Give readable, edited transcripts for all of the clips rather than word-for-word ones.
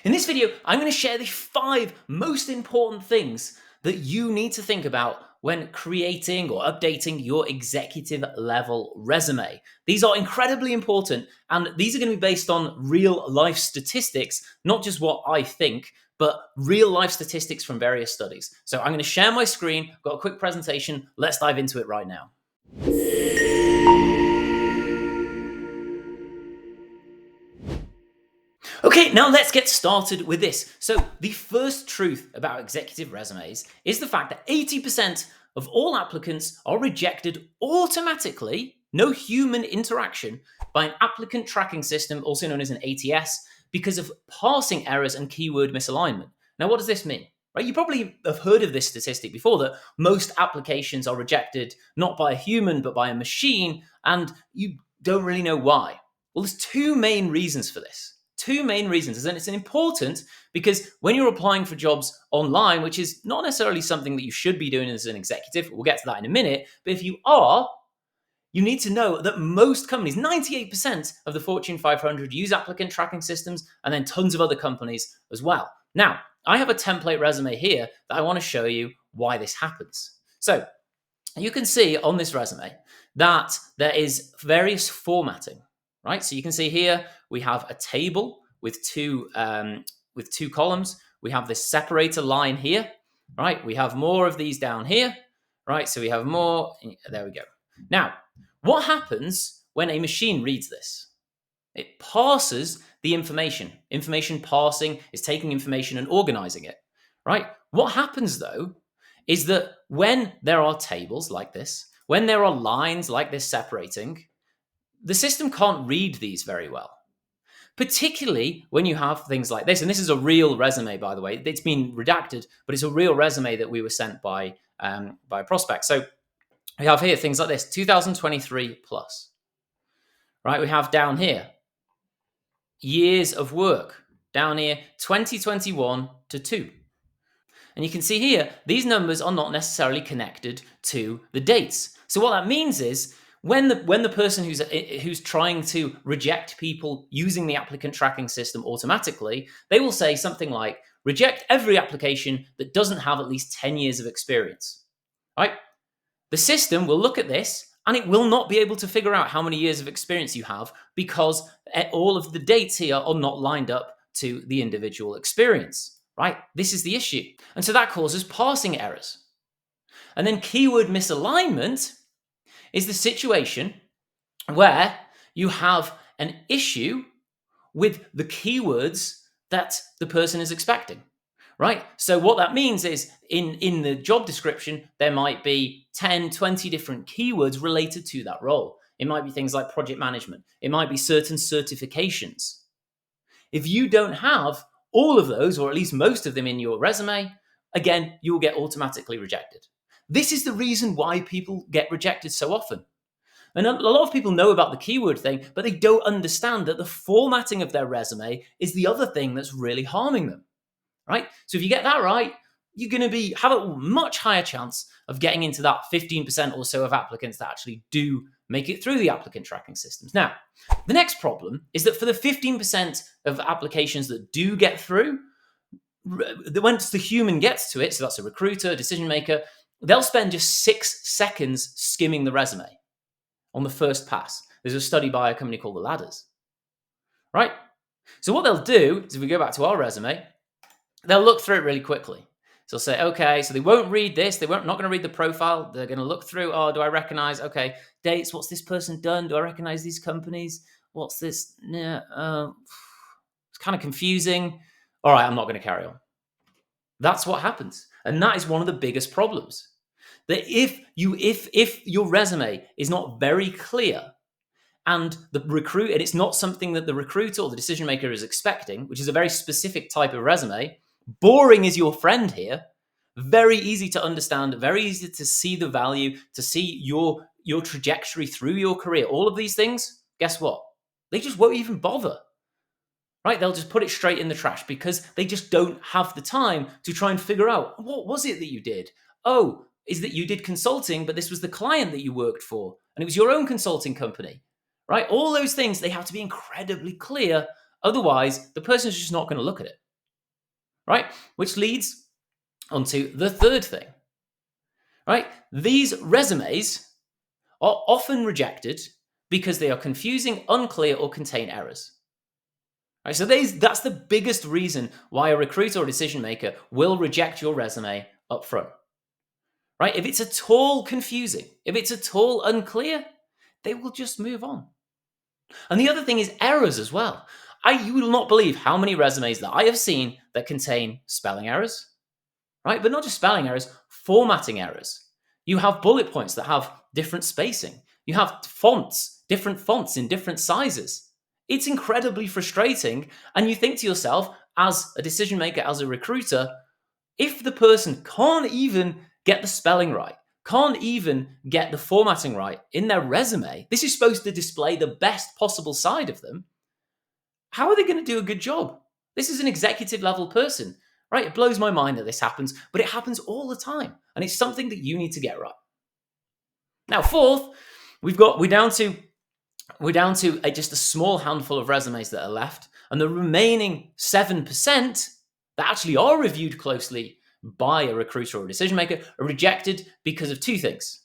In this video, I'm going to share the 5 most important things that you need to think about when creating or updating your executive level resume. These are incredibly important, and these are going to be based on real life statistics, not just what I think, but real life statistics from various studies. So I'm going to share my screen, I've got a quick presentation, let's dive into it right now. Okay, now let's get started with this. So the first truth about executive resumes is the fact that 80% of all applicants are rejected automatically, no human interaction, by an applicant tracking system, also known as an ATS, because of parsing errors and keyword misalignment. Now, what does this mean? Right, you probably have heard of this statistic before, that most applications are rejected not by a human, but by a machine, and you don't really know why. Well, there's 2 main reasons for this. 2 main reasons, and it's important because when you're applying for jobs online, which is not necessarily something that you should be doing as an executive, we'll get to that in a minute, but if you are, you need to know that most companies, 98% of the Fortune 500, use applicant tracking systems, and then tons of other companies as well. Now, I have a template resume here that I want to show you why this happens. So you can see on this resume that there is various formatting. Right, so you can see here we have a table with two columns. We have this separator line here. Right, we have more of these down here. Right, so we have more. There we go. Now, what happens when a machine reads this? It parses the information. Information parsing is taking information and organizing it. Right. What happens though is that when there are tables like this, when there are lines like this separating, the system can't read these very well, particularly when you have things like this. And this is a real resume, by the way. It's been redacted, but it's a real resume that we were sent by a prospect. So we have here things like this, 2023 plus. Right, we have down here, years of work. Down here, 2021 to 2. And you can see here, these numbers are not necessarily connected to the dates. So what that means is, when the person who's trying to reject people using the applicant tracking system automatically, they will say something like, reject every application that doesn't have at least 10 years of experience. Right? The system will look at this and it will not be able to figure out how many years of experience you have, because all of the dates here are not lined up to the individual experience. Right? This is the issue. And so that causes parsing errors. And then keyword misalignment is the situation where you have an issue with the keywords that the person is expecting, right? So what that means is in the job description, there might be 10, 20 different keywords related to that role. It might be things like project management. It might be certain certifications. If you don't have all of those, or at least most of them in your resume, again, you will get automatically rejected. This is the reason why people get rejected so often. And a lot of people know about the keyword thing, but they don't understand that the formatting of their resume is the other thing that's really harming them, right? So if you get that right, you're going to have a much higher chance of getting into that 15% or so of applicants that actually do make it through the applicant tracking systems. Now, the next problem is that for the 15% of applications that do get through, once the human gets to it, so that's a recruiter, decision maker, they'll spend just 6 seconds skimming the resume on the first pass. There's a study by a company called The Ladders. Right? So what they'll do is, if we go back to our resume, they'll look through it really quickly. So they'll say, okay, so they won't read this. Not going to read the profile. They're going to look through, oh, do I recognize, okay, dates, what's this person done? Do I recognize these companies? What's this? It's kind of confusing. All right, I'm not going to carry on. That's what happens. And that is one of the biggest problems. That if your resume is not very clear, and it's not something that the recruiter or the decision maker is expecting, which is a very specific type of resume, boring is your friend here. Very easy to understand, very easy to see the value, to see your trajectory through your career. All of these things, guess what? They just won't even bother. Right? They'll just put it straight in the trash because they just don't have the time to try and figure out, what was it that you did? Oh, is that you did consulting, but this was the client that you worked for, and it was your own consulting company, right? All those things, they have to be incredibly clear. Otherwise, the person's just not going to look at it. right? Which leads onto the third thing, right? These resumes are often rejected because they are confusing, unclear, or contain errors. Right, so that's the biggest reason why a recruiter or decision maker will reject your resume up front. Right? If it's at all confusing, if it's at all unclear, they will just move on. And the other thing is errors as well. You will not believe how many resumes that I have seen that contain spelling errors, right? But not just spelling errors, formatting errors. You have bullet points that have different spacing. You have different fonts in different sizes. It's incredibly frustrating. And you think to yourself, as a decision maker, as a recruiter, if the person can't even get the spelling right, can't even get the formatting right in their resume, this is supposed to display the best possible side of them. How are they going to do a good job? This is an executive level person, right? It blows my mind that this happens, but it happens all the time. And it's something that you need to get right. Now, fourth, we're down to just a small handful of resumes that are left, and the remaining 7% that actually are reviewed closely by a recruiter or a decision maker are rejected because of two things: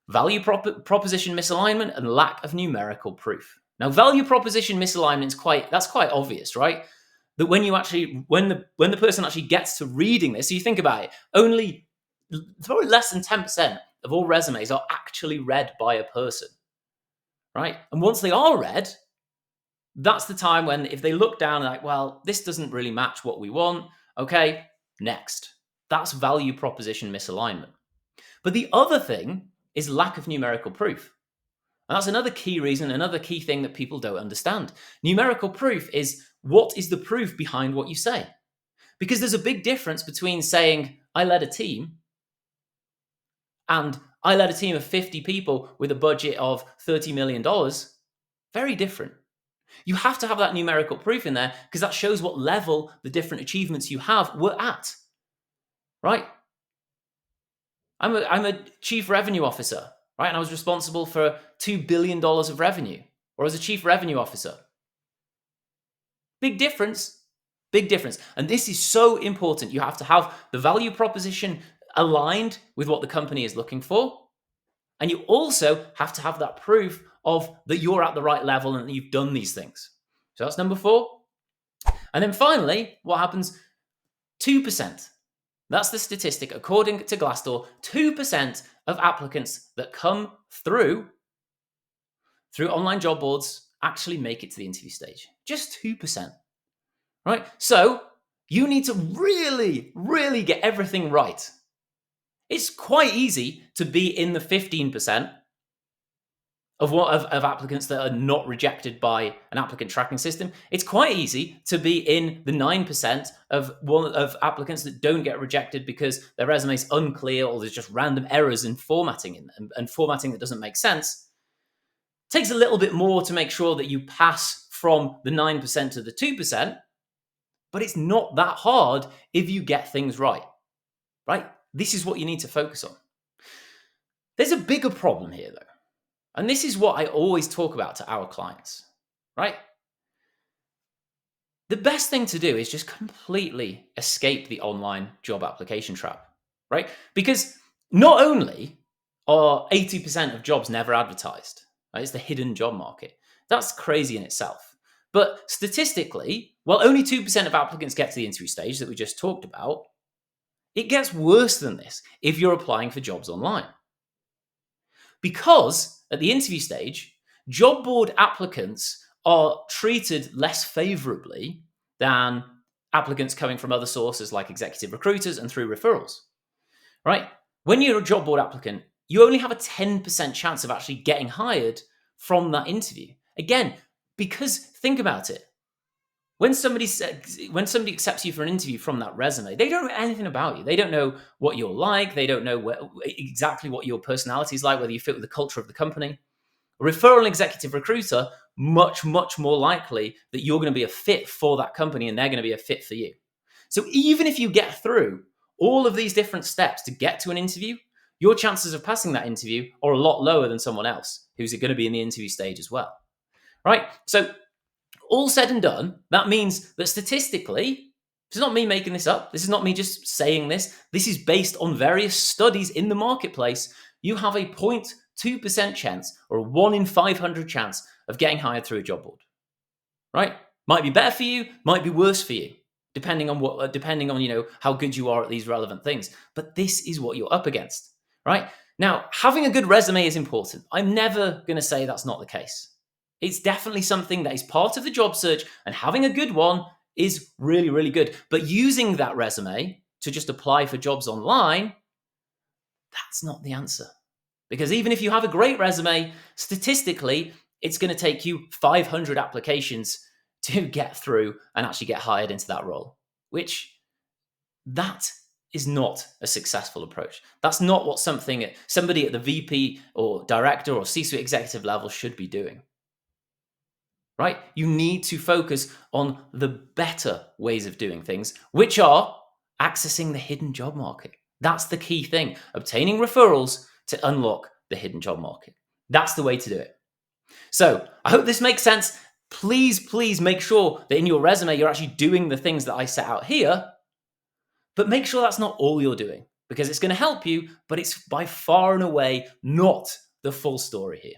value proposition misalignment and lack of numerical proof. Now, value proposition misalignment is quite obvious, right? That when the person actually gets to reading this, so you think about it, probably less than 10% of all resumes are actually read by a person, right? And once they are read, that's the time when, if they look down and like, well, this doesn't really match what we want, okay, next. That's value proposition misalignment. But the other thing is lack of numerical proof. And that's another key reason, another key thing that people don't understand. Numerical proof is, what is the proof behind what you say? Because there's a big difference between saying, I led a team, and I led a team of 50 people with a budget of $30 million. Very different. You have to have that numerical proof in there because that shows what level the different achievements you have were at, right? I'm a chief revenue officer, right? And I was responsible for $2 billion of revenue, or as a chief revenue officer. Big difference, big difference. And this is so important. You have to have the value proposition aligned with what the company is looking for. And you also have to have that proof of that you're at the right level and that you've done these things. So that's number 4. And then finally, what happens? 2%. That's the statistic. According to Glassdoor, 2% of applicants that come through online job boards actually make it to the interview stage. Just 2%. Right? So you need to really, really get everything right. It's quite easy to be in the 15% of applicants that are not rejected by an applicant tracking system. It's quite easy to be in the 9% of applicants that don't get rejected because their resume is unclear, or there's just random errors in formatting and formatting that doesn't make sense. It takes a little bit more to make sure that you pass from the 9% to the 2%, but it's not that hard if you get things right. Right? This is what you need to focus on. There's a bigger problem here, though. And this is what I always talk about to our clients, right? The best thing to do is just completely escape the online job application trap, right? Because not only are 80% of jobs never advertised, right? It's the hidden job market. That's crazy in itself. But statistically, while only 2% of applicants get to the interview stage that we just talked about, it gets worse than this if you're applying for jobs online. Because at the interview stage, job board applicants are treated less favorably than applicants coming from other sources like executive recruiters and through referrals, right? When you're a job board applicant, you only have a 10% chance of actually getting hired from that interview. Again, because think about it. When somebody accepts you for an interview from that resume, they don't know anything about you. They don't know what you're like. They don't know exactly what your personality is like, whether you fit with the culture of the company. A referral executive recruiter, much, much more likely that you're going to be a fit for that company and they're going to be a fit for you. So even if you get through all of these different steps to get to an interview, your chances of passing that interview are a lot lower than someone else who's going to be in the interview stage as well, right? So all said and done, that means that statistically, This is not me making this up. This is not me just saying this. This is based on various studies in the marketplace. You have a 0.2% chance or a 1 in 500 chance of getting hired through a job board, right? Might be better for you, might be worse for you, depending on how good you are at these relevant things. But this is what you're up against, right? Now, having a good resume is important. I'm never going to say that's not the case. It's definitely something that is part of the job search, and having a good one is really, really good. But using that resume to just apply for jobs online, that's not the answer. Because even if you have a great resume, statistically, it's going to take you 500 applications to get through and actually get hired into that role, which that is not a successful approach. That's not what somebody at the VP or director or C-suite executive level should be doing. Right? You need to focus on the better ways of doing things, which are accessing the hidden job market. That's the key thing. Obtaining referrals to unlock the hidden job market. That's the way to do it. So I hope this makes sense. Please make sure that in your resume, you're actually doing the things that I set out here, but make sure that's not all you're doing, because it's going to help you, but it's by far and away not the full story here.